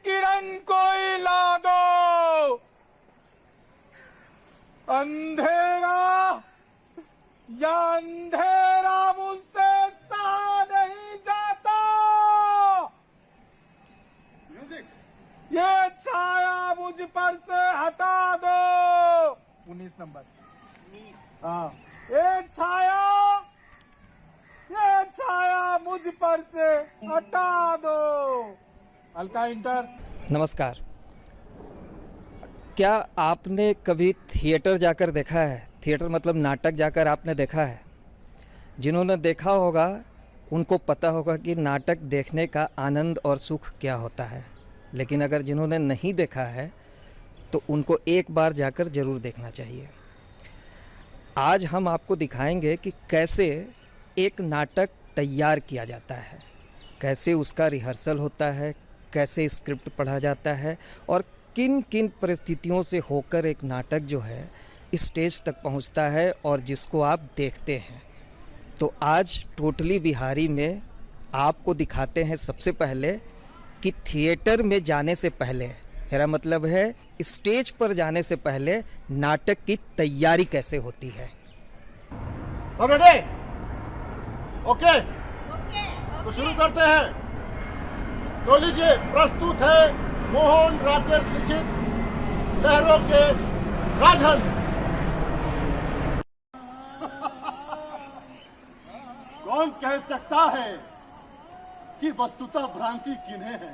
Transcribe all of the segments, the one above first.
किरण कोई ला दो, अंधेरा या अंधेरा मुझसे सहा नहीं जाता। ये छाया मुझ पर से हटा दो। 19 नंबर। हाँ, ये छाया मुझ पर से हटा दो। हल्का इंटर। नमस्कार। क्या आपने कभी थिएटर जाकर देखा है? थिएटर मतलब नाटक जाकर आपने देखा है? जिन्होंने देखा होगा उनको पता होगा कि नाटक देखने का आनंद और सुख क्या होता है। लेकिन अगर जिन्होंने नहीं देखा है तो उनको एक बार जाकर ज़रूर देखना चाहिए। आज हम आपको दिखाएंगे कि कैसे एक नाटक तैयार किया जाता है, कैसे उसका रिहर्सल होता है, कैसे स्क्रिप्ट पढ़ा जाता है और किन किन परिस्थितियों से होकर एक नाटक जो है स्टेज तक पहुंचता है और जिसको आप देखते हैं। तो आज टोटली बिहारी में आपको दिखाते हैं सबसे पहले कि थिएटर में जाने से पहले, मेरा मतलब है स्टेज पर जाने से पहले नाटक की तैयारी कैसे होती है। सब रेडी? ओके, तो शुरू करते हैं। तो लीजिए, प्रस्तुत है मोहन राकेश लिखित लहरों के राजहंस। कौन कह सकता है कि वस्तुतः भ्रांति किन्हें है,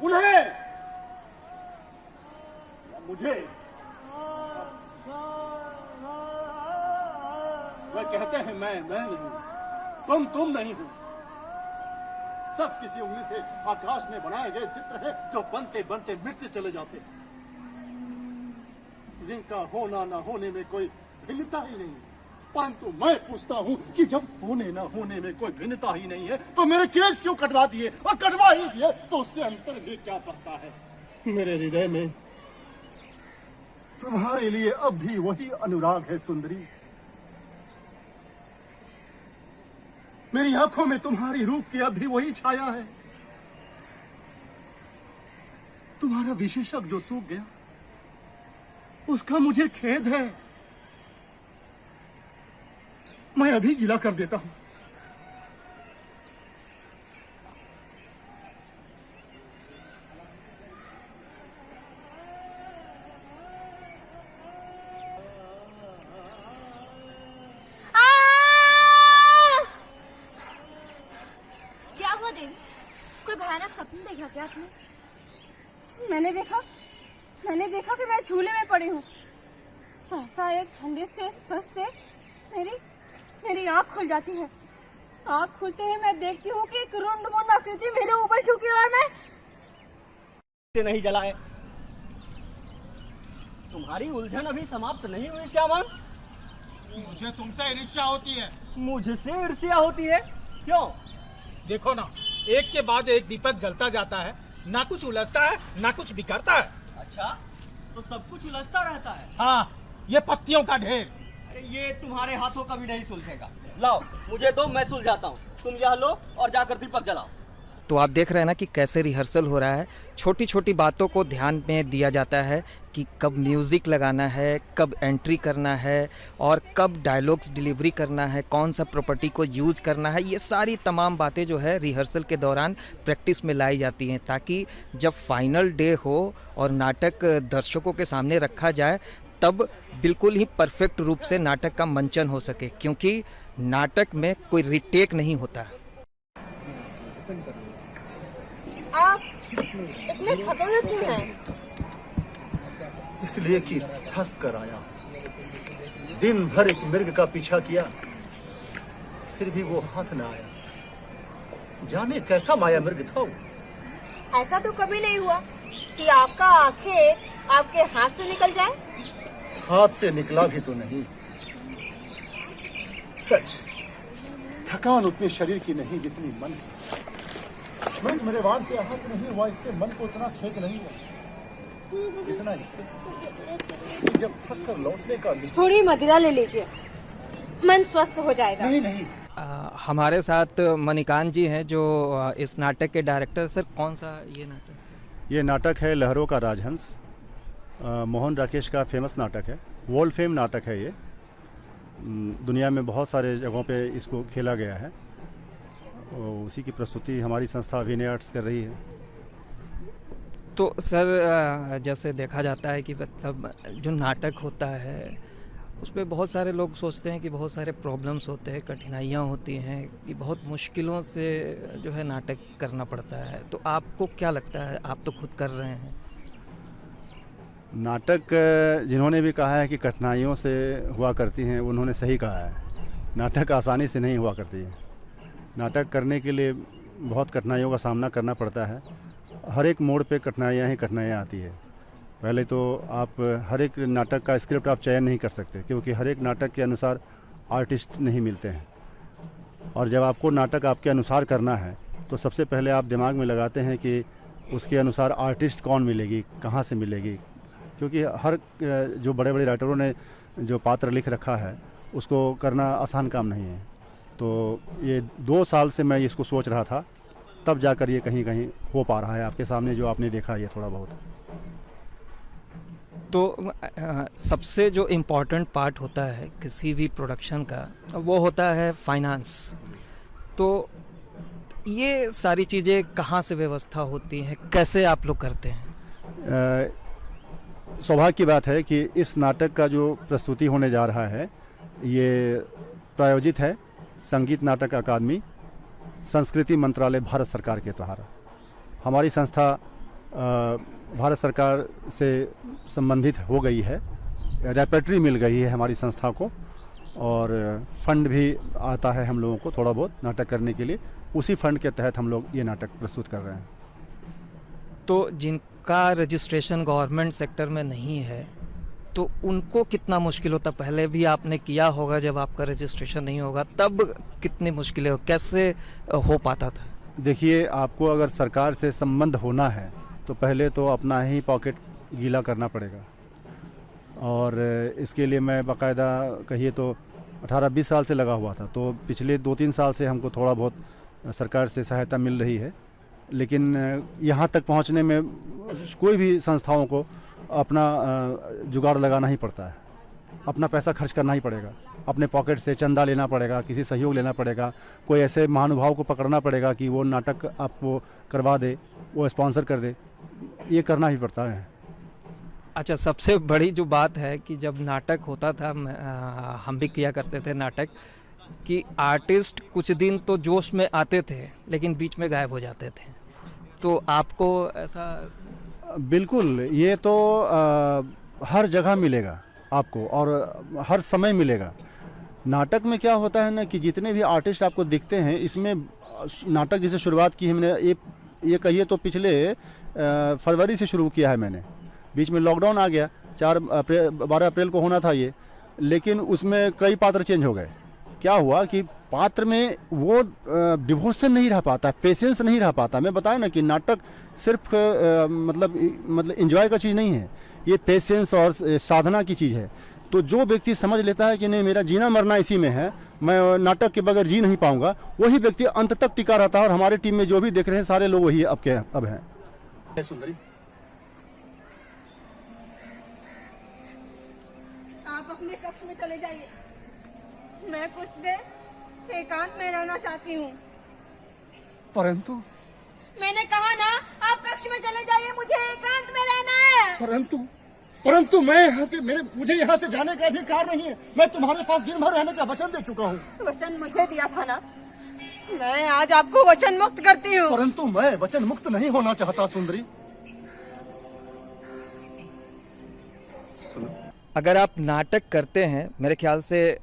उन्हें या मुझे? वे कहते हैं मैं नहीं, तुम नहीं हो। सब किसी उंगली से आकाश में बनाए गए चित्र है जो बनते बनते मिटते चले जाते हैं, जिनका होना ना होने में कोई भिन्नता ही नहीं। परंतु मैं पूछता हूं कि जब होने ना होने में कोई भिन्नता ही नहीं है तो मेरे केस क्यों कटवा दिए, और कटवा ही दिए तो उससे अंतर भी क्या पड़ता है। मेरे हृदय में तुम्हारे लिए अब भी वही अनुराग है सुंदरी। मेरी आंखों में तुम्हारी रूप की अब भी वही छाया है। तुम्हारा विशेषक जो सूख गया उसका मुझे खेद है। मैं अभी गिला कर देता हूं। क्या हुआ देवी? कोई भयानक सपना देखा क्या आपने? मैंने देखा कि मैं झूले में पड़ी हूँ। सहसा एक ठंडे से स्पर्श से मेरी आँख खुल जाती है। आँख खुलते ही मैं देखती हूँ कि एक रुंड मुंड आकृति मेरे ऊपर झुकी और मैं नहीं जलाए। तुम्हारी उलझन अभी समाप्त नहीं हुई श्यामन? मुझे तुमसे ईर्ष्या होती है। मुझसे ईर्ष्या होती है? क्यों? देखो ना, एक के बाद एक दीपक जलता जाता है, ना कुछ उलझता है ना कुछ बिखरता है। अच्छा, तो सब कुछ उलझता रहता है? हाँ, ये पत्तियों का ढेर। ये तुम्हारे हाथों का भी नहीं सुलझेगा। लाओ मुझे दो, मैं सुलझाता हूँ। तुम यह लो और जाकर दीपक जलाओ। तो आप देख रहे हैं ना कि कैसे रिहर्सल हो रहा है। छोटी छोटी बातों को ध्यान में दिया जाता है कि कब म्यूज़िक लगाना है, कब एंट्री करना है और कब डायलॉग्स डिलीवरी करना है, कौन सा प्रॉपर्टी को यूज़ करना है। ये सारी तमाम बातें जो है रिहर्सल के दौरान प्रैक्टिस में लाई जाती हैं, ताकि जब फाइनल डे हो और नाटक दर्शकों के सामने रखा जाए तब बिल्कुल ही परफेक्ट रूप से नाटक का मंचन हो सके, क्योंकि नाटक में कोई रिटेक नहीं होता। आप इतने थके हुए क्यों हैं? इसलिए कि थक कर आया। दिन भर एक मृग का पीछा किया, फिर भी वो हाथ न आया। जाने कैसा माया मृग था वो। ऐसा तो कभी नहीं हुआ कि आपका आंखें आपके हाथ से निकल जाए। हाथ से निकला भी तो नहीं। सच, थकान उतनी शरीर की नहीं जितनी मन की। मन मेरे वार से आहत नहीं हुआ, इससे मन को उतना खेद नहीं हुआ जितना इससे जब थक कर लौटने का। थोड़ी मदिरा ले लीजिए, मन स्वस्थ हो जाएगा। नहीं नहीं, हमारे साथ मणिकांत जी हैं जो इस नाटक के डायरेक्टर। सर, कौन सा ये नाटक? ये नाटक है लहरों का राजहंस। मोहन राकेश का फेमस नाटक है, वर्ल्ड फेम नाटक है ये। दुनिया में बहुत सारे जगहों पे इसको खेला गया है और उसी की प्रस्तुति हमारी संस्था अभिनय आर्ट्स कर रही है। तो सर जैसे देखा जाता है कि मतलब जो नाटक होता है उसमें बहुत सारे लोग सोचते हैं कि बहुत सारे प्रॉब्लम्स होते हैं, कठिनाइयाँ होती हैं, कि बहुत मुश्किलों से जो है नाटक करना पड़ता है। तो आपको क्या लगता है, आप तो खुद कर रहे हैं? नाटक जिन्होंने भी कहा है कि कठिनाइयों से हुआ करती हैं, उन्होंने सही कहा है। नाटक आसानी से नहीं हुआ करती है। नाटक करने के लिए बहुत कठिनाइयों का सामना करना पड़ता है। हर एक मोड़ पे कठिनाइयाँ ही कठिनाइयाँ आती है। पहले तो आप हर एक नाटक का स्क्रिप्ट आप चयन नहीं कर सकते, क्योंकि हर एक नाटक के अनुसार आर्टिस्ट नहीं मिलते हैं। और जब आपको नाटक आपके अनुसार करना है तो सबसे पहले आप दिमाग में लगाते हैं कि उसके अनुसार आर्टिस्ट कौन मिलेगी, कहाँ से मिलेगी, क्योंकि हर जो बड़े बड़े राइटरों ने जो पात्र लिख रखा है उसको करना आसान काम नहीं है। तो ये 2 साल से मैं इसको सोच रहा था, तब जाकर ये कहीं कहीं हो पा रहा है। आपके सामने जो आपने देखा ये थोड़ा बहुत। तो सबसे जो इम्पोर्टेंट पार्ट होता है किसी भी प्रोडक्शन का, वो होता है फाइनेंस। तो ये सारी चीज़ें कहाँ से व्यवस्था होती हैं, कैसे आप लोग करते हैं? सौभाग्य की बात है कि इस नाटक का जो प्रस्तुति होने जा रहा है ये प्रायोजित है संगीत नाटक अकादमी, संस्कृति मंत्रालय, भारत सरकार के द्वारा। हमारी संस्था भारत सरकार से संबंधित हो गई है, रेपर्टरी मिल गई है हमारी संस्था को, और फंड भी आता है हम लोगों को थोड़ा बहुत नाटक करने के लिए। उसी फंड के तहत हम लोग ये नाटक प्रस्तुत कर रहे हैं। तो जिनका रजिस्ट्रेशन गवर्नमेंट सेक्टर में नहीं है तो उनको कितना मुश्किल होता? पहले भी आपने किया होगा, जब आपका रजिस्ट्रेशन नहीं होगा तब कितनी मुश्किलें हो, कैसे हो पाता था? देखिए, आपको अगर सरकार से संबंध होना है तो पहले तो अपना ही पॉकेट गीला करना पड़ेगा। और इसके लिए मैं बाकायदा कहिए तो 18-20 साल से लगा हुआ था। तो पिछले 2-3 साल से हमको थोड़ा बहुत सरकार से सहायता मिल रही है। लेकिन यहाँ तक पहुँचने में कोई भी संस्थाओं को अपना जुगाड़ लगाना ही पड़ता है, अपना पैसा खर्च करना ही पड़ेगा, अपने पॉकेट से चंदा लेना पड़ेगा, किसी सहयोग लेना पड़ेगा, कोई ऐसे महानुभाव को पकड़ना पड़ेगा कि वो नाटक आपको करवा दे, वो स्पॉन्सर कर दे, ये करना ही पड़ता है। अच्छा, सबसे बड़ी जो बात है कि जब नाटक होता था, हम भी किया करते थे नाटक, कि आर्टिस्ट कुछ दिन तो जोश में आते थे लेकिन बीच में गायब हो जाते थे। तो आपको ऐसा? बिल्कुल, ये तो हर जगह मिलेगा आपको और हर समय मिलेगा। नाटक में क्या होता है ना कि जितने भी आर्टिस्ट आपको दिखते हैं, इसमें नाटक जैसे शुरुआत की हमने ये कहिए तो पिछले फरवरी से शुरू किया है मैंने। बीच में लॉकडाउन आ गया, 12 अप्रैल को होना था ये, लेकिन उसमें कई पात्र चेंज हो गए। क्या हुआ कि पात्र में वो डिवोशन नहीं रह पाता, पेशेंस नहीं रह पाता। मैं बताया ना कि नाटक सिर्फ मतलब एंजॉय का चीज़ नहीं है, ये पेशेंस और साधना की चीज़ है। तो जो व्यक्ति समझ लेता है कि नहीं, मेरा जीना मरना इसी में है, मैं नाटक के बगैर जी नहीं पाऊंगा, वही व्यक्ति अंत तक टिका रहता है। और हमारे टीम में जो भी देख रहे हैं सारे लोग वही अब हैं। सुंदरी, आप अपने कक्ष में चले जाइए, मैं कुछ देर एकांत में रहना चाहती हूँ। परंतु मैंने कहा ना, आप कक्ष में चले जाइए, मुझे एकांत में रहना है। परंतु मैं मुझे यहाँ से जाने का अधिकार नहीं है। मैं तुम्हारे पास दिन भर रहने का वचन दे चुका हूँ। वचन मुझे दिया था ना, मैं आज आपको वचन मुक्त करती हूँ। परंतु मैं वचन मुक्त नहीं होना चाहता सुंदरी। अगर आप नाटक करते हैं, मेरे ख्याल से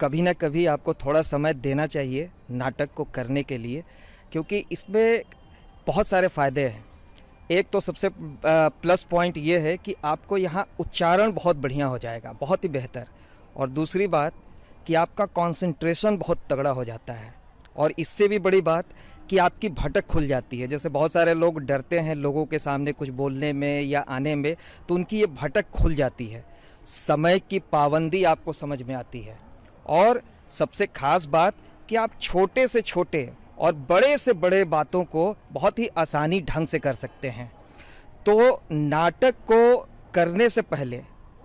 कभी ना कभी आपको थोड़ा समय देना चाहिए नाटक को करने के लिए, क्योंकि इसमें बहुत सारे फ़ायदे हैं। एक तो सबसे प्लस पॉइंट ये है कि आपको यहाँ उच्चारण बहुत बढ़िया हो जाएगा, बहुत ही बेहतर। और दूसरी बात कि आपका कंसंट्रेशन बहुत तगड़ा हो जाता है। और इससे भी बड़ी बात कि आपकी भटक खुल जाती है। जैसे बहुत सारे लोग डरते हैं लोगों के सामने कुछ बोलने में या आने में, तो उनकी ये भटक खुल जाती है। समय की पाबंदी आपको समझ में आती है। और सबसे ख़ास बात कि आप छोटे से छोटे और बड़े से बड़े बातों को बहुत ही आसानी ढंग से कर सकते हैं। तो नाटक को करने से पहले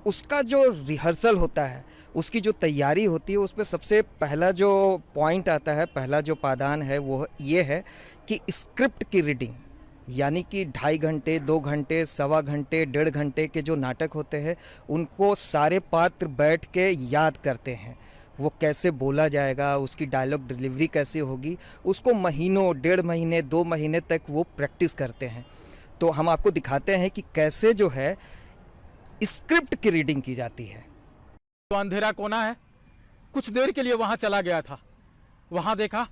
उसका जो रिहर्सल होता है, उसकी जो तैयारी होती है, उसमें सबसे पहला जो पॉइंट आता है, पहला जो पादान है वो ये है कि स्क्रिप्ट की रीडिंग, यानी कि 2.5 घंटे, 2 घंटे, 1.25 घंटे, 1.5 घंटे के जो नाटक होते हैं उनको सारे पात्र बैठ के याद करते हैं। वो कैसे बोला जाएगा, उसकी डायलॉग डिलीवरी कैसे होगी, उसको महीनों, 1.5 महीने, 2 महीने तक वो प्रैक्टिस करते हैं। तो हम आपको दिखाते हैं कि कैसे जो है स्क्रिप्ट की रीडिंग की जाती है। तो अंधेरा कोना है, कुछ देर के लिए वहां चला गया था। वहां देखा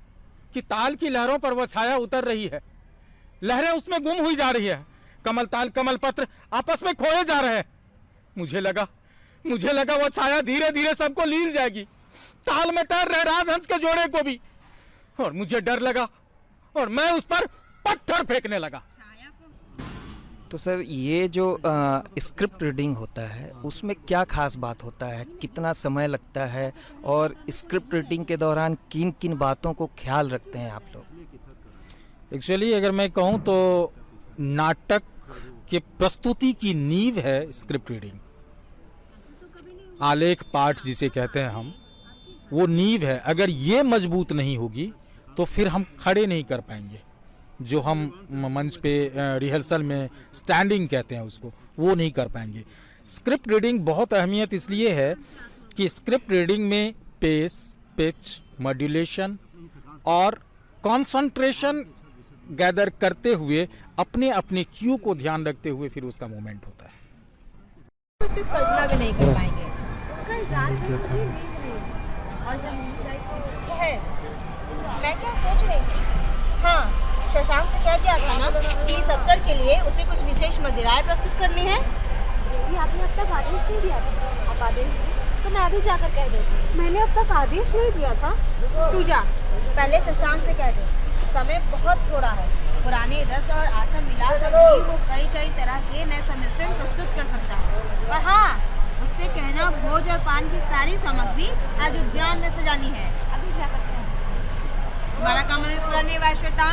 कि ताल की लहरों पर वह छाया उतर रही है, लहरें उसमें गुम हुई जा रही है, कमल ताल, कमल पत्र आपस में खोए जा रहे हैं। मुझे लगा वह छाया धीरे धीरे सबको लील जाएगी, ताल में तैर रहे राजहंस के जोड़े को भी। और मुझे डर लगा और मैं उस पर पत्थर फेंकने लगा। तो सर, ये जो स्क्रिप्ट रीडिंग होता है उसमें क्या खास बात होता है, कितना समय लगता है, और स्क्रिप्ट रीडिंग के दौरान किन किन बातों को ख्याल रखते हैं आप लोग? एक्चुअली अगर मैं कहूँ तो नाटक के प्रस्तुति की नींव है स्क्रिप्ट रीडिंग। आलेख पाठ जिसे कहते हैं हम, वो नींव है। अगर ये मजबूत नहीं होगी तो फिर हम खड़े नहीं कर पाएंगे। जो हम मंच पे रिहर्सल में स्टैंडिंग कहते हैं उसको, वो नहीं कर पाएंगे। स्क्रिप्ट रीडिंग बहुत अहमियत इसलिए है कि स्क्रिप्ट रीडिंग में पेस, पिच, मॉड्यूलेशन और कंसंट्रेशन गैदर करते हुए अपने अपने क्यू को ध्यान रखते हुए फिर उसका मूवमेंट होता है। तो कल्पना भी नहीं कर पाएंगे। कल रात में मुझे नींद नहीं और जब नींद आई तो है, मैं क्या सोच रही थी, हाँ, शशांक से कह दिया था ना कि इस अवसर के लिए उसे कुछ विशेष मदिराएं प्रस्तुत करनी है। ये आपने अब तक आदेश नहीं दिया था। आप आदेश दिए तो मैं अभी जाकर कह देती हूँ। मैंने अब तक आदेश नहीं दिया था। तू जा, पहले शशांक से कह दे, समय बहुत थोड़ा है। पुराने रस और आसन मिलाकर भी वो कई तरह के नए समिश्रण प्रस्तुत कर सकता है। और हाँ, उससे कहना भोज और पान की सारी सामग्री आज उद्यान में सजानी है। अभी जाकर कह हमारा काम अभी पूरा नहीं हुआ है श्वेता।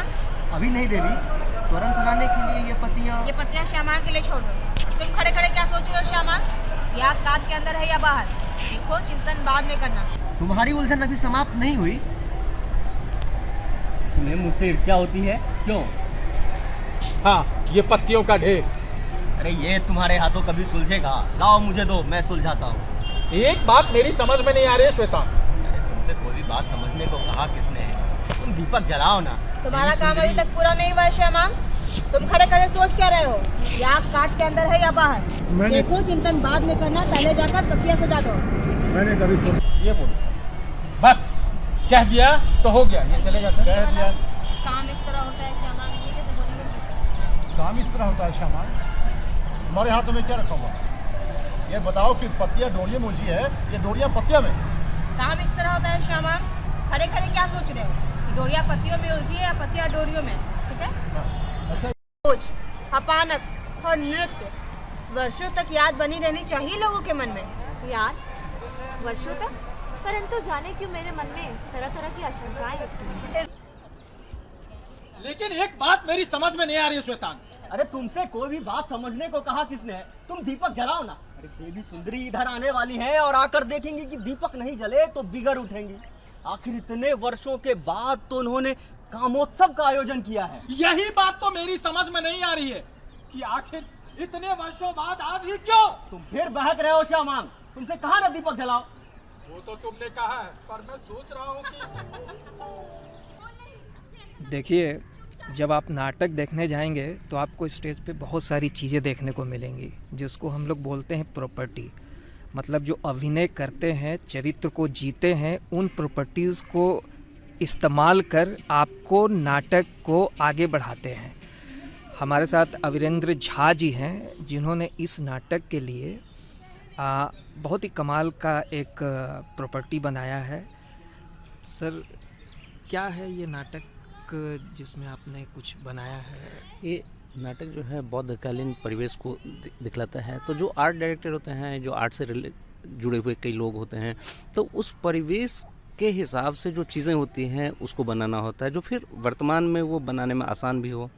अभी नहीं देवी, तोरण सजाने के लिए ये पत्तियाँ श्यामांग के लिए छोड़ दो। तुम खड़े खड़े क्या सोच रहे हो श्यामांग? या काट के अंदर है या बाहर? देखो, चिंतन बाद में करना। तुम्हारी उलझन अभी समाप्त नहीं हुई। तुम्हें मुझसे ईर्ष्या होती है क्यों? हाँ, ये पत्तियों का ढेर। अरे ये तुम्हारे हाथों कभी सुलझेगा? लाओ मुझे दो, मैं सुलझाता हूँ। एक बात मेरी समझ में नहीं आ रही है श्वेता। तुमसे कोई भी बात समझने को कहा किसने है? तुम दीपक जलाओ ना। तुम्हारा काम अभी तक पूरा नहीं हुआ है श्यामांग। तुम खड़े खड़े सोच क्या रहे हो? या काट के अंदर है या बाहर? देखो, चिंतन बाद में करना, पहले जाकर पत्तियां सजा दो। मैंने कभी सोच ये बोलो बस कह दिया तो हो गया, ये चलेगा सर। कह दिया। काम इस तरह होता है श्यामांग, ये कैसे बोलोगे? काम इस तरह होता है श्यामा। तुम्हारे हाथों में क्या रखा हुआ? ये बताओ कि पत्तियां डोरिया में उलझी है, ये डोरिया पत्तियां में? काम इस तरह होता है श्यामांग। खड़े खड़े क्या सोच रहे हो? डोरिया पत्तियों में उलझी है या पत्तियां डोरियों में? ठीक है। अच्छा, भोज, अपानक और नृत्य वर्षों तक याद बनी रहनी चाहिए लोगों के मन में। याद वर्षों तक, परंतु जाने क्यों मेरे मन में तरह तरह की आशंकाएं उठती हैं। लेकिन एक बात मेरी समझ में नहीं आ रही है श्वेतांग। अरे तुमसे कोई भी बात समझने को कहा किसने? तुम दीपक जलाओ ना। अरे देवी सुंदरी इधर आने वाली हैं और आकर देखेंगी कि दीपक नहीं जले तो बिगड़ उठेंगी। आखिर इतने वर्षों के बाद तो उन्होंने कामोत्सव का आयोजन किया है। यही बात तो मेरी समझ में नहीं आ रही है कि आखिर इतने वर्षों बाद आज ही क्यों? तुम फिर बहक रहे हो श्यामांग। तुमसे कहा ना दीपक जलाओ। वो तो तुमने कहा है, पर मैं सोच रहा हूँ कि देखिए, जब आप नाटक देखने जाएंगे तो आपको स्टेज पे बहुत सारी चीज़ें देखने को मिलेंगी, जिसको हम लोग बोलते हैं प्रॉपर्टी। मतलब जो अभिनय करते हैं, चरित्र को जीते हैं, उन प्रॉपर्टीज़ को इस्तेमाल कर आपको नाटक को आगे बढ़ाते हैं। हमारे साथ अविरेंद्र झा जी हैं, जिन्होंने इस नाटक के लिए बहुत ही कमाल का एक प्रॉपर्टी बनाया है। सर, क्या है ये नाटक जिसमें आपने कुछ बनाया है? ये नाटक जो है बौद्धकालीन परिवेश को दिखलाता है। तो जो आर्ट डायरेक्टर होते हैं, जो आर्ट से जुड़े हुए कई लोग होते हैं, तो उस परिवेश के हिसाब से जो चीज़ें होती हैं उसको बनाना होता है, जो फिर वर्तमान में वो बनाने में आसान भी हो।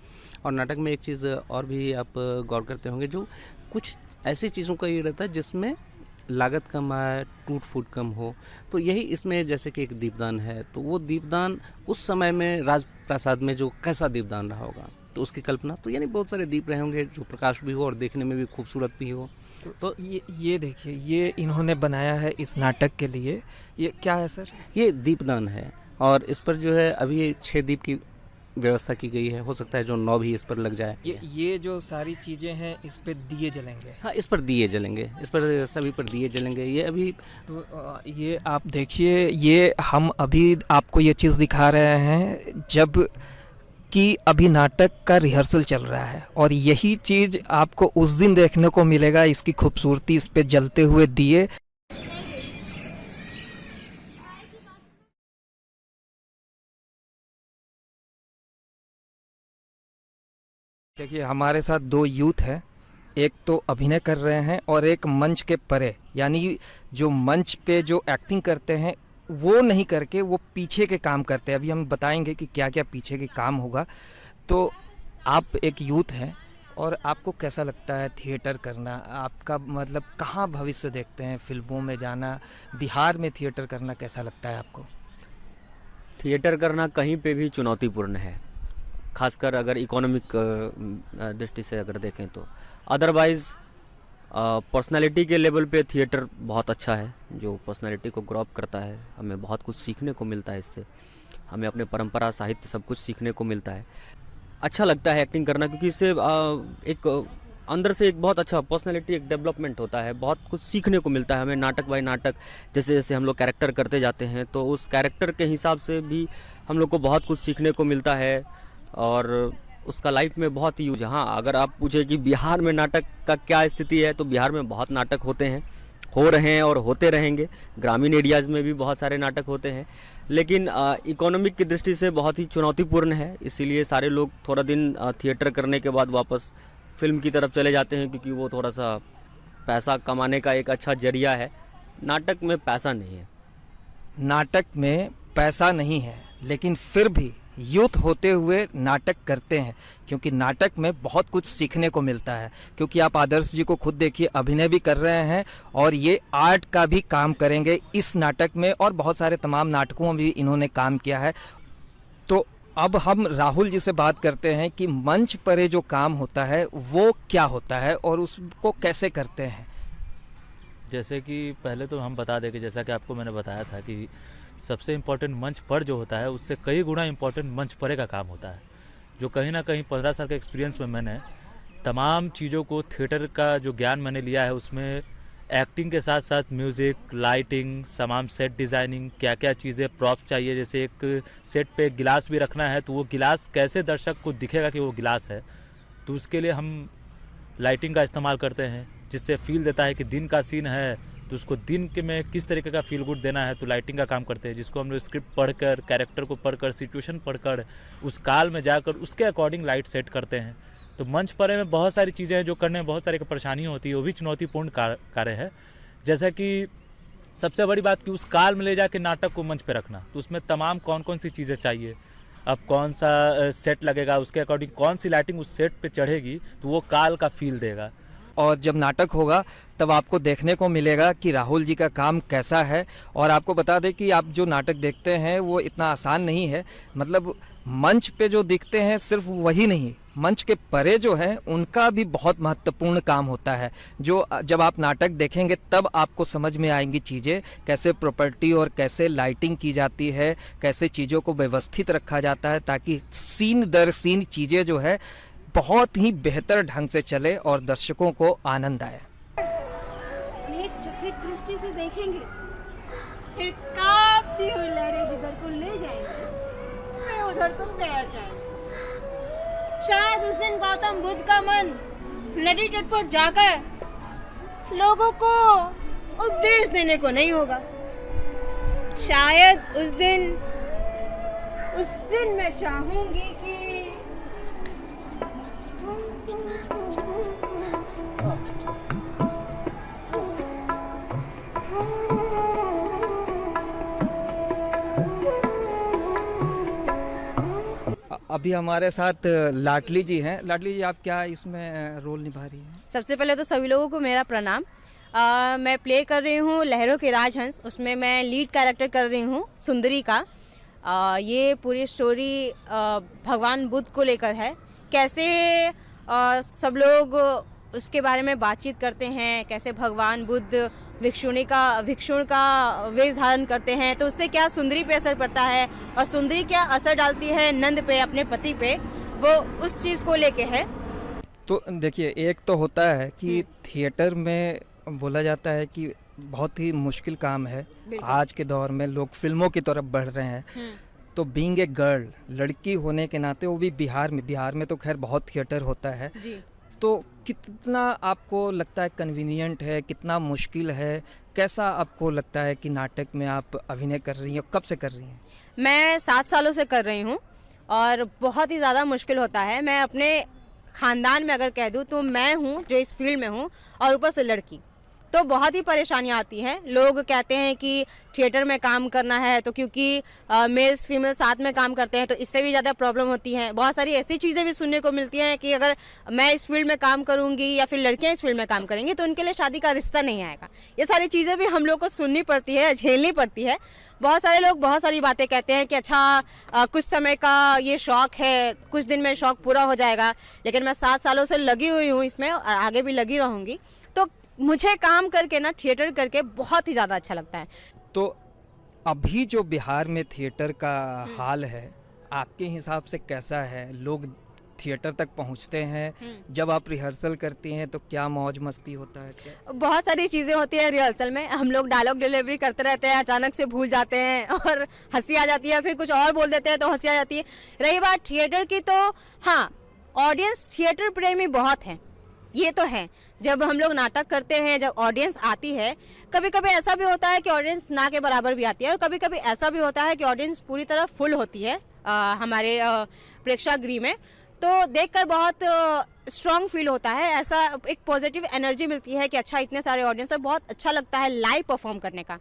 और नाटक में एक चीज़ और भी आप गौर करते होंगे, जो कुछ ऐसी चीज़ों का ये रहता है जिसमें लागत कम आए, टूट फूट कम हो। तो यही इसमें जैसे कि एक दीपदान है, तो वो दीपदान उस समय में राजप्रासाद में जो कैसा दीपदान रहा होगा, तो उसकी कल्पना, तो यानी बहुत सारे दीप रहे होंगे जो प्रकाश भी हो और देखने में भी खूबसूरत भी हो। तो ये देखिए, ये इन्होंने बनाया है इस नाटक के लिए। ये क्या है सर? ये दीपदान है और इस पर जो है अभी 6 दीप की व्यवस्था की गई है। हो सकता है जो 9 भी इस पर लग जाए। ये जो सारी चीज़ें हैं इस पे दिए जलेंगे? हाँ, इस पर दिए जलेंगे, इस पर सभी पर दिए जलेंगे। ये अभी तो ये आप देखिए, ये हम अभी आपको ये चीज़ दिखा रहे हैं जब कि अभी नाटक का रिहर्सल चल रहा है, और यही चीज़ आपको उस दिन देखने को मिलेगा। इसकी खूबसूरती, इस पे जलते हुए दिए। देखिए, हमारे साथ 2 यूथ हैं, एक तो अभिनय कर रहे हैं और एक मंच के परे, यानी जो मंच पे जो एक्टिंग करते हैं वो नहीं करके वो पीछे के काम करते हैं। अभी हम बताएंगे कि क्या क्या पीछे के काम होगा। तो आप एक यूथ हैं और आपको कैसा लगता है थिएटर करना? आपका मतलब कहाँ भविष्य देखते हैं? फिल्मों में जाना, बिहार में थिएटर करना कैसा लगता है आपको? थिएटर करना कहीं पे भी चुनौतीपूर्ण है, खासकर अगर इकोनॉमिक दृष्टि से अगर देखें तो। अदरवाइज़ पर्सनालिटी के लेवल पे थिएटर बहुत अच्छा है, जो पर्सनालिटी को ग्रो अप करता है। हमें बहुत कुछ सीखने को मिलता है इससे, हमें अपने परंपरा, साहित्य सब कुछ सीखने को मिलता है। अच्छा लगता है एक्टिंग करना, क्योंकि इससे एक अंदर से एक बहुत अच्छा पर्सनालिटी, एक डेवलपमेंट होता है। बहुत कुछ सीखने को मिलता है हमें नाटक बाय नाटक। जैसे जैसे हम लोग कैरेक्टर करते जाते हैं तो उस कैरेक्टर के हिसाब से भी हम लोग को बहुत कुछ सीखने को मिलता है, और उसका लाइफ में बहुत ही यूज। हाँ, अगर आप पूछे कि बिहार में नाटक का क्या स्थिति है, तो बिहार में बहुत नाटक होते हैं, हो रहे हैं और होते रहेंगे। ग्रामीण एरियाज़ में भी बहुत सारे नाटक होते हैं, लेकिन इकोनॉमिक की दृष्टि से बहुत ही चुनौतीपूर्ण है। इसीलिए सारे लोग थोड़ा दिन थिएटर करने के बाद वापस फिल्म की तरफ चले जाते हैं, क्योंकि वो थोड़ा सा पैसा कमाने का एक अच्छा जरिया है। नाटक में पैसा नहीं है। नाटक में पैसा नहीं है, लेकिन फिर भी यूथ होते हुए नाटक करते हैं, क्योंकि नाटक में बहुत कुछ सीखने को मिलता है। क्योंकि आप आदर्श जी को खुद देखिए, अभिनय भी कर रहे हैं और ये आर्ट का भी काम करेंगे इस नाटक में, और बहुत सारे तमाम नाटकों में भी इन्होंने काम किया है। तो अब हम राहुल जी से बात करते हैं कि मंच पर जो काम होता है वो क्या होता है और उसको कैसे करते हैं। जैसे कि पहले तो हम बता दें कि जैसा कि आपको मैंने बताया था कि सबसे इम्पोर्टेंट मंच पर जो होता है उससे कई गुना इम्पोर्टेंट मंच परे का काम होता है, जो कहीं ना कहीं 15 साल के एक्सपीरियंस में मैंने तमाम चीज़ों को, थिएटर का जो ज्ञान मैंने लिया है उसमें एक्टिंग के साथ साथ म्यूज़िक, लाइटिंग, तमाम सेट डिज़ाइनिंग, क्या क्या चीज़ें प्रॉप चाहिए। जैसे एक सेट पे गिलास भी रखना है तो वो गिलास कैसे दर्शक को दिखेगा कि वो गिलास है, तो उसके लिए हम लाइटिंग का इस्तेमाल करते हैं, जिससे फील देता है कि दिन का सीन है तो उसको दिन के में किस तरीके का फील गुड देना है, तो लाइटिंग का काम करते हैं, जिसको हम लोग स्क्रिप्ट पढ़कर, कैरेक्टर को पढ़कर, सिचुएशन पढ़कर, उस काल में जाकर उसके अकॉर्डिंग लाइट सेट करते हैं। तो मंच परे में बहुत सारी चीज़ें हैं जो करने में बहुत तरह की परेशानी होती है, वो भी चुनौतीपूर्ण कार्य है। जैसा कि सबसे बड़ी बात कि उस काल में ले जाके नाटक को मंच पे रखना, तो उसमें तमाम कौन कौन सी चीज़ें चाहिए, अब कौन सा सेट लगेगा, उसके अकॉर्डिंग कौन सी लाइटिंग उस सेट पे चढ़ेगी तो वो काल का फील देगा। और जब नाटक होगा तब आपको देखने को मिलेगा कि राहुल जी का काम कैसा है। और आपको बता दें कि आप जो नाटक देखते हैं वो इतना आसान नहीं है, मतलब मंच पे जो दिखते हैं सिर्फ वही नहीं, मंच के परे जो है उनका भी बहुत महत्वपूर्ण काम होता है, जो जब आप नाटक देखेंगे तब आपको समझ में आएंगी चीज़ें, कैसे प्रॉपर्टी और कैसे लाइटिंग की जाती है, कैसे चीज़ों को व्यवस्थित रखा जाता है ताकि सीन दर सीन चीज़ें जो है बहुत ही बेहतर ढंग से चले और दर्शकों को आनंद आए। एक चकित दृष्टि से देखेंगे, फिर कांपती हुई लहरें जिधर को ले जाएंगे, मैं उधर को तैर जाएंगे। शायद उस दिन गौतम बुद्ध का मन नदी तट पर जाकर लोगों को उपदेश देने को नहीं होगा। शायद उस दिन मैं चाहूंगी कि अभी हमारे साथ लाडली जी हैं। लाडली जी, आप क्या इसमें रोल निभा रही हैं? सबसे पहले तो सभी लोगों को मेरा प्रणाम। मैं प्ले कर रही हूँ लहरों के राजहंस, उसमें मैं लीड कैरेक्टर कर रही हूँ सुंदरी का। ये पूरी स्टोरी भगवान बुद्ध को लेकर है। कैसे सब लोग उसके बारे में बातचीत करते हैं, कैसे भगवान बुद्ध भिक्षुण का वेश धारण करते हैं, तो उससे क्या सुंदरी पे असर पड़ता है और सुंदरी क्या असर डालती है नंद पे, अपने पति पे, वो उस चीज़ को लेके है। तो देखिए, एक तो होता है कि थिएटर में बोला जाता है कि बहुत ही मुश्किल काम है। आज के दौर में लोग फिल्मों की तरफ बढ़ रहे हैं, तो बीइंग ए गर्ल, लड़की होने के नाते, वो भी बिहार में तो खैर बहुत थिएटर होता है, तो कितना आपको लगता है कन्वीनियंट है, कितना मुश्किल है, कैसा आपको लगता है कि नाटक में आप अभिनय कर रही हैं? कब से कर रही हैं? मैं 7 सालों से कर रही हूँ और बहुत ही ज़्यादा मुश्किल होता है। मैं अपने ख़ानदान में अगर कह दूँ तो मैं हूँ जो इस फील्ड में हूँ और ऊपर से लड़की, तो बहुत ही परेशानियाँ आती हैं। लोग कहते हैं कि थिएटर में काम करना है तो क्योंकि मेल्स फीमेल साथ में काम करते हैं तो इससे भी ज़्यादा प्रॉब्लम होती हैं। बहुत सारी ऐसी चीज़ें भी सुनने को मिलती हैं कि अगर मैं इस फील्ड में काम करूँगी या फिर लड़कियाँ इस फील्ड में काम करेंगी तो उनके लिए शादी का रिश्ता नहीं आएगा। ये सारी चीज़ें भी हम लोग को सुननी पड़ती है, झेलनी पड़ती है। बहुत सारे लोग बहुत सारी बातें कहते हैं कि अच्छा कुछ समय का ये शौक़ है, कुछ दिन में शौक़ पूरा हो जाएगा, लेकिन मैं 7 सालों से लगी हुई हूँ इसमें और आगे भी लगी रहूँगी। तो मुझे काम करके ना, थिएटर करके बहुत ही ज़्यादा अच्छा लगता है। तो अभी जो बिहार में थिएटर का हाल है, आपके हिसाब से कैसा है? लोग थिएटर तक पहुंचते हैं? जब आप रिहर्सल करती हैं तो क्या मौज मस्ती होता है? क्या बहुत सारी चीज़ें होती हैं रिहर्सल में। हम लोग डायलॉग डिलीवरी करते रहते हैं, अचानक से भूल जाते हैं और हंसी आ जाती है, फिर कुछ और बोल देते हैं तो हंसी आ जाती है। रही बात थिएटर की, तो हाँ, ऑडियंस थिएटर प्रेमी बहुत हैं, ये तो है। जब हम लोग नाटक करते हैं, जब ऑडियंस आती है, कभी कभी ऐसा भी होता है कि ऑडियंस ना के बराबर भी आती है और कभी कभी ऐसा भी होता है कि ऑडियंस पूरी तरह फुल होती है हमारे प्रेक्षागृह में। तो देखकर बहुत स्ट्रॉन्ग फील होता है, ऐसा एक पॉजिटिव एनर्जी मिलती है कि अच्छा इतने सारे ऑडियंस, तो बहुत अच्छा लगता है लाइव परफॉर्म करने का।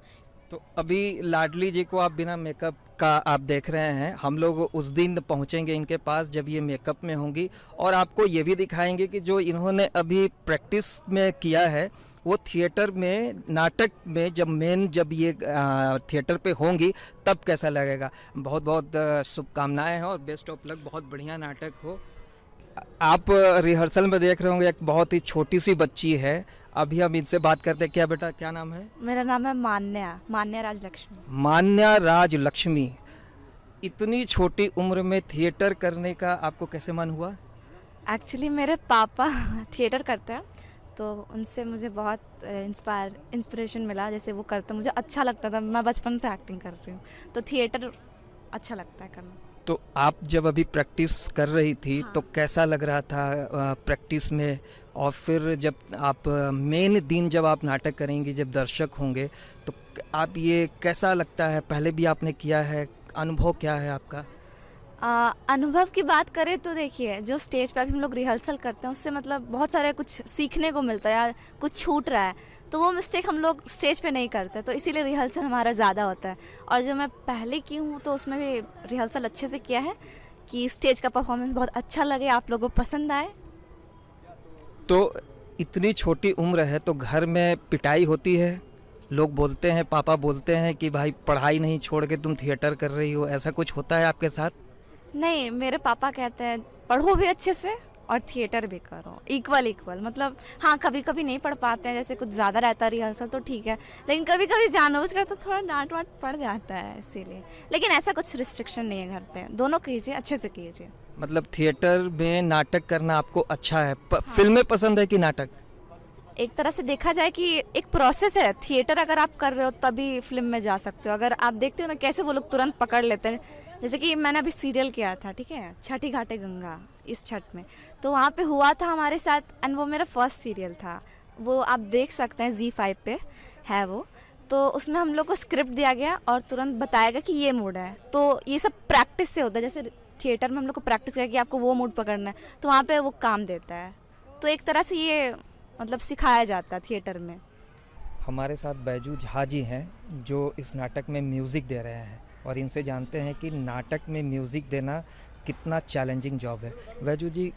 तो अभी लाडली जी को आप बिना मेकअप का आप देख रहे हैं। हम लोग उस दिन पहुंचेंगे इनके पास जब ये मेकअप में होंगी और आपको ये भी दिखाएंगे कि जो इन्होंने अभी प्रैक्टिस में किया है वो थिएटर में, नाटक में जब ये थिएटर पे होंगी तब कैसा लगेगा। बहुत बहुत शुभकामनाएं हैं और बेस्ट ऑफ लक। बहुत बढ़िया नाटक हो। आप रिहर्सल में देख रहे होंगे एक बहुत ही छोटी सी बच्ची है। अभी हम इनसे बात करते हैं। क्या बेटा, क्या नाम है? मेरा नाम है मान्या राजलक्ष्मी। मान्या राजलक्ष्मी, इतनी छोटी उम्र में थिएटर करने का आपको कैसे मन हुआ? एक्चुअली मेरे पापा थिएटर करते हैं तो उनसे मुझे बहुत इंस्पिरेशन मिला। जैसे वो करते, मुझे अच्छा लगता था, मैं बचपन से एक्टिंग कर रही हूँ तो थिएटर अच्छा लगता है करना। तो आप जब अभी प्रैक्टिस कर रही थी तो कैसा लग रहा था प्रैक्टिस में, और फिर जब आप मेन दिन जब आप नाटक करेंगे, जब दर्शक होंगे, तो आप ये कैसा लगता है? पहले भी आपने किया है, अनुभव क्या है आपका? अनुभव की बात करें तो देखिए, जो स्टेज पे अभी हम लोग रिहर्सल करते हैं उससे मतलब बहुत सारे कुछ सीखने को मिलता है या कुछ छूट रहा है, तो वो मिस्टेक हम लोग स्टेज पे नहीं करते, तो इसीलिए रिहर्सल हमारा ज़्यादा होता है। और जो मैं पहले की हूँ तो उसमें भी रिहर्सल अच्छे से किया है कि स्टेज का परफॉर्मेंस बहुत अच्छा लगे, आप लोगों को पसंद आए। तो इतनी छोटी उम्र है तो घर में पिटाई होती है? लोग बोलते हैं, पापा बोलते हैं कि भाई पढ़ाई नहीं छोड़ के तुम थिएटर कर रही हो, ऐसा कुछ होता है आपके साथ? नहीं, मेरे पापा कहते हैं पढ़ो भी अच्छे से और थिएटर भी करो, इक्वल। मतलब हाँ, कभी कभी नहीं पढ़ पाते हैं, जैसे कुछ ज़्यादा रहता है रिहर्सल तो ठीक है, लेकिन कभी कभी जानबूझकर तो थोड़ा डांट वाट पड़ जाता है इसीलिए। लेकिन ऐसा कुछ रिस्ट्रिक्शन नहीं है घर पे, दोनों कीजिए, अच्छे से कीजिए। मतलब थिएटर में नाटक करना आपको अच्छा है? फिल्में पसंद है कि नाटक? एक तरह से देखा जाए कि एक प्रोसेस है। थिएटर अगर आप कर रहे हो तभी फिल्म में जा सकते हो। अगर आप देखते हो ना कैसे वो लोग तुरंत पकड़ लेते हैं, जैसे कि मैंने अभी सीरियल किया था, ठीक है, छठी घाटे गंगा, इस छठ में, तो वहाँ पे हुआ था हमारे साथ, एंड वो मेरा फर्स्ट सीरियल था। वो आप देख सकते हैं, ZEE5 पे है वो। तो उसमें हम लोग को स्क्रिप्ट दिया गया और तुरंत बताया गया कि ये मूड है। तो ये सब प्रैक्टिस से होता है। जैसे थिएटर में हम लोग को प्रैक्टिस किया कि आपको वो मूड पकड़ना है, तो वहाँ पे वो काम देता है। तो एक तरह से ये मतलब सिखाया जाता है थिएटर में। हमारे साथ बैजू झा जी हैं जो इस नाटक में म्यूज़िक दे रहे हैं, और इनसे जानते हैं कि नाटक में म्यूज़िक देना कितना चैलेंजिंग जॉब है। वैजू जी,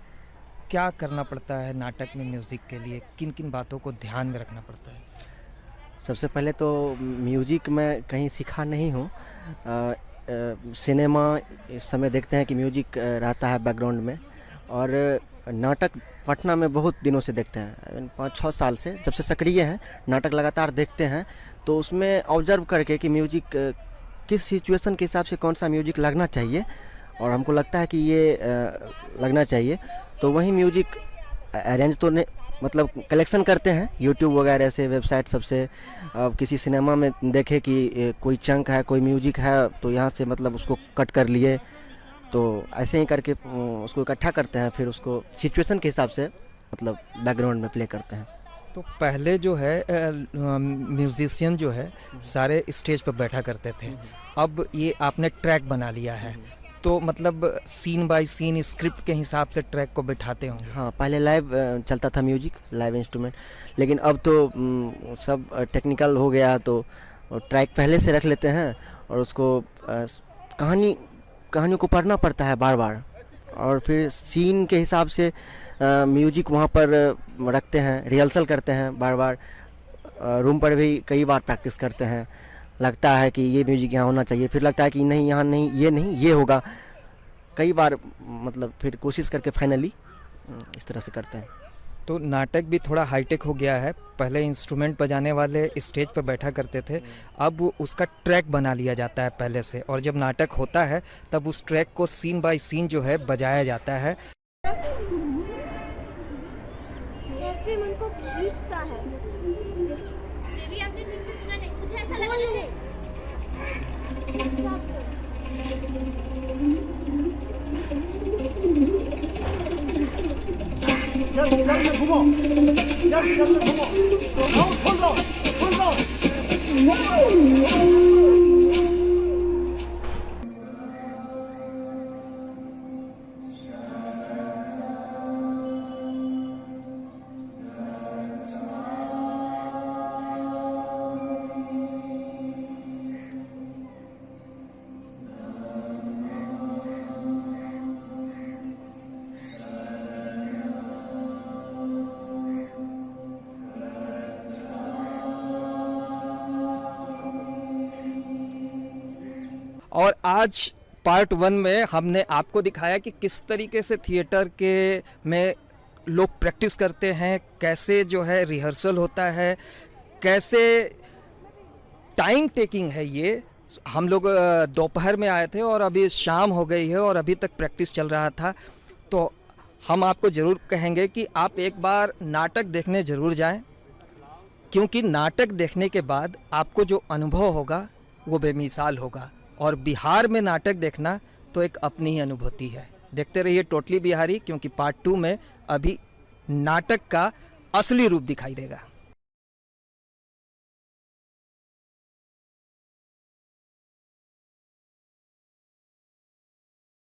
क्या करना पड़ता है नाटक में म्यूज़िक के लिए, किन किन बातों को ध्यान में रखना पड़ता है? सबसे पहले तो म्यूजिक मैं कहीं सीखा नहीं हूँ। सिनेमा इस समय देखते हैं कि म्यूजिक रहता है बैकग्राउंड में, और नाटक पटना में बहुत दिनों से देखते हैं, 5-6 साल से, जब से सक्रिय हैं नाटक लगातार देखते हैं। तो उसमें ऑब्जर्व करके कि म्यूजिक किस सिचुएशन के हिसाब से कौन सा म्यूजिक लगना चाहिए, और हमको लगता है कि ये लगना चाहिए, तो वही म्यूजिक अरेंज तो नहीं, मतलब कलेक्शन करते हैं यूट्यूब वगैरह से, वेबसाइट सबसे। अब किसी सिनेमा में देखे कि कोई चंक है, कोई म्यूजिक है, तो यहाँ से मतलब उसको कट कर लिए, तो ऐसे ही करके उसको इकट्ठा करते हैं, फिर उसको सिचुएशन के हिसाब से मतलब बैकग्राउंड में प्ले करते हैं। तो पहले जो है म्यूजिशियन जो है सारे स्टेज पर बैठा करते थे, अब ये आपने ट्रैक बना लिया है, तो मतलब सीन बाय सीन स्क्रिप्ट के हिसाब से ट्रैक को बिठाते होंगे। हाँ, पहले लाइव चलता था म्यूजिक, लाइव इंस्ट्रूमेंट, लेकिन अब तो सब टेक्निकल हो गया, तो ट्रैक पहले से रख लेते हैं, और उसको कहानियों को पढ़ना पड़ता है बार बार, और फिर सीन के हिसाब से म्यूजिक वहाँ पर रखते हैं, रिहर्सल करते हैं बार बार, रूम पर भी कई बार प्रैक्टिस करते हैं। लगता है कि ये म्यूजिक यहाँ होना चाहिए, फिर लगता है कि नहीं यहाँ नहीं ये होगा, कई बार मतलब फिर कोशिश करके फाइनली इस तरह से करते हैं। तो नाटक भी थोड़ा हाईटेक हो गया है, पहले इंस्ट्रूमेंट बजाने वाले स्टेज पर बैठा करते थे, अब उसका ट्रैक बना लिया जाता है पहले से, और जब नाटक होता है तब उस ट्रैक को सीन बाय सीन जो है बजाया जाता है। कैसे मन को खींचता है। देवी, आपने ठीक से सुना नहीं, मुझे ऐसा लगा जैसे चुपचाप सुन। चल में घूमो, चल में घूमो, खुल जाओ। और आज पार्ट 1 में हमने आपको दिखाया कि किस तरीके से थिएटर के में लोग प्रैक्टिस करते हैं, कैसे जो है रिहर्सल होता है, कैसे टाइम टेकिंग है ये। हम लोग दोपहर में आए थे और अभी शाम हो गई है और अभी तक प्रैक्टिस चल रहा था, तो हम आपको ज़रूर कहेंगे कि आप एक बार नाटक देखने ज़रूर जाएं, क्योंकि नाटक देखने के बाद आपको जो अनुभव होगा वो बेमिसाल होगा। और बिहार में नाटक देखना तो एक अपनी ही अनुभूति है। देखते रहिए टोटली बिहारी, क्योंकि पार्ट 2 में अभी नाटक का असली रूप दिखाई देगा।